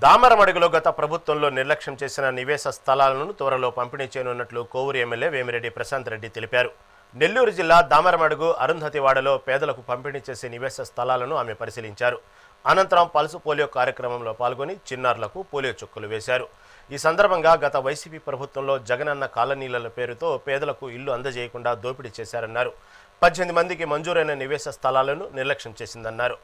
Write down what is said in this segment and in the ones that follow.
దామరమడుగులో గత ప్రభుత్వంలో నిర్లక్ష్యం చేసిన నివేశ స్థలాలను త్వరలో పంపిణీ చేయనున్నట్లు కోవూరు ఎమ్మెల్యే వేమిరెడ్డి ప్రశాంత్ రెడ్డి తెలిపారు. నెల్లూరు జిల్లా దామరమడుగు అరుంధతివాడలో పేదలకు పంపిణీ చేసే నివేశ స్థలాలను ఆమె పరిశీలించారు. అనంతరం పల్సు పోలియో కార్యక్రమంలో పాల్గొని చిన్నారులకు పోలియో చుక్కలు వేశారు. ఈ సందర్భంగా గత వైసీపీ ప్రభుత్వంలో జగనన్న కాలనీల పేరుతో పేదలకు ఇల్లు అందజేయకుండా దోపిడీ చేశారన్నారు. 18 మందికి మంజూరైన నివేశ స్థలాలను నిర్లక్ష్యం చేసిందన్నారు.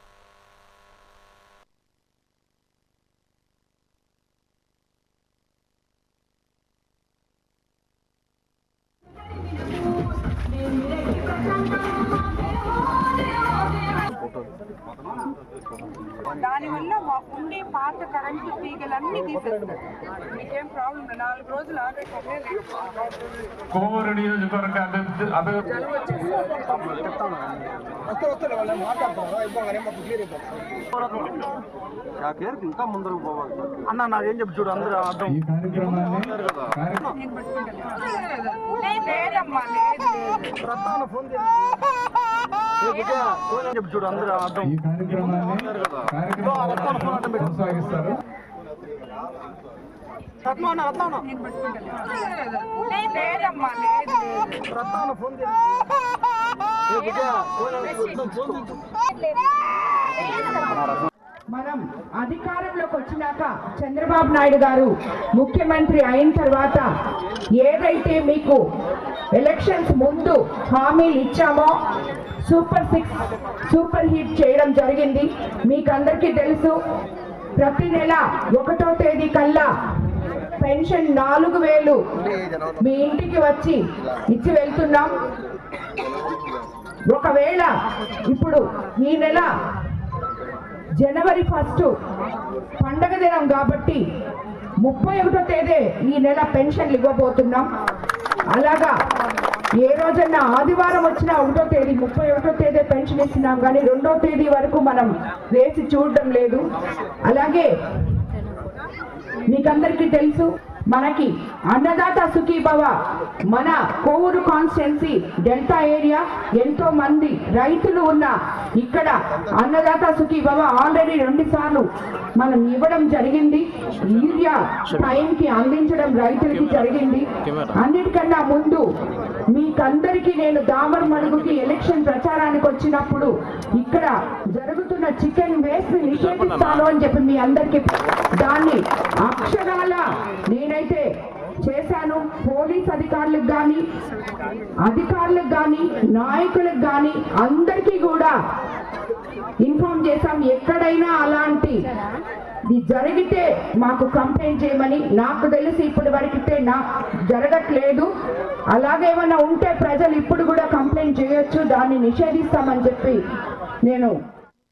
దానివల్ల ఉండే పాత కరెంటు తీగలన్నీ తీసేస్తారు. మీకేం ప్రాబ్లం 4 రోజులు కోవూరు నియోజకవర్గ ఇంకా ముందరకు పోవాలి అన్న. నాకేం చెప్పు చూడు, అందరూ అర్థం ఫోన్ చెప్పు చూడు, అందరూ అర్థం ఫోన్ మనం అధికారంలోకి వచ్చినాక చంద్రబాబు నాయుడు గారు ముఖ్యమంత్రి అయిన తర్వాత ఏదైతే మీకు ఎలక్షన్స్ ముందు హామీలు ఇచ్చామో సూపర్ 6 సూపర్ హిట్ చేయడం జరిగింది. మీకు అందరికీ తెలుసు. ప్రతి నెల 1వ తేదీ కల్లా పెన్షన్ 4000 మీ ఇంటికి వచ్చి ఇచ్చి వెళ్తున్నాం. ఒకవేళ ఇప్పుడు ఈ నెల జనవరి 1 పండగ దినం కాబట్టి 31వ తేదీ ఈ నెల పెన్షన్లు ఇవ్వబోతున్నాం. అలాగా ఏ రోజన్నా ఆదివారం వచ్చినా 1వ తేదీ 31వ తేదీ పెన్షన్ ఇస్తున్నాం, కానీ 2వ తేదీ వరకు మనం వేసి చూడడం లేదు. అలాగే మీకందరికీ తెలుసు, మనకి అన్నదాత సుఖీభవ మన కోవూరు కాన్స్టిట్యున్సీ డెల్టా ఏరియా ఎంతో మంది రైతులు ఉన్న ఇక్కడ అన్నదాత సుఖీభవ ఆల్రెడీ 2 సార్లు మనం ఇవ్వడం జరిగింది. యూరియా టైంకి అందించడం రైతులకి జరిగింది. అన్నిటికన్నా ముందు మీకందరికీ నేను దామరమడుగుకి ఎలక్షన్ ప్రచారానికి వచ్చినప్పుడు ఇక్కడ జరుగుతున్న చికెన్ వేస్ట్ నిషేధిస్తాను అని చెప్పి మీ అందరికీ దాన్ని అక్షరాల నేనైతే చేశాను. పోలీస్ అధికారులకు కానీ నాయకులకు కానీ అందరికీ కూడా ఇన్ఫార్మ్ చేశాం. ఎక్కడైనా అలాంటి జరిగితే మాకు కంప్లైంట్ చేయమని. నాకు తెలిసి ఇప్పటి వరకైతే జరగట్లేదు. అలాగేమైనా ఉంటే ప్రజలు ఇప్పుడు కూడా కంప్లైంట్ చేయొచ్చు, దాన్ని నిషేధిస్తామని చెప్పి నేను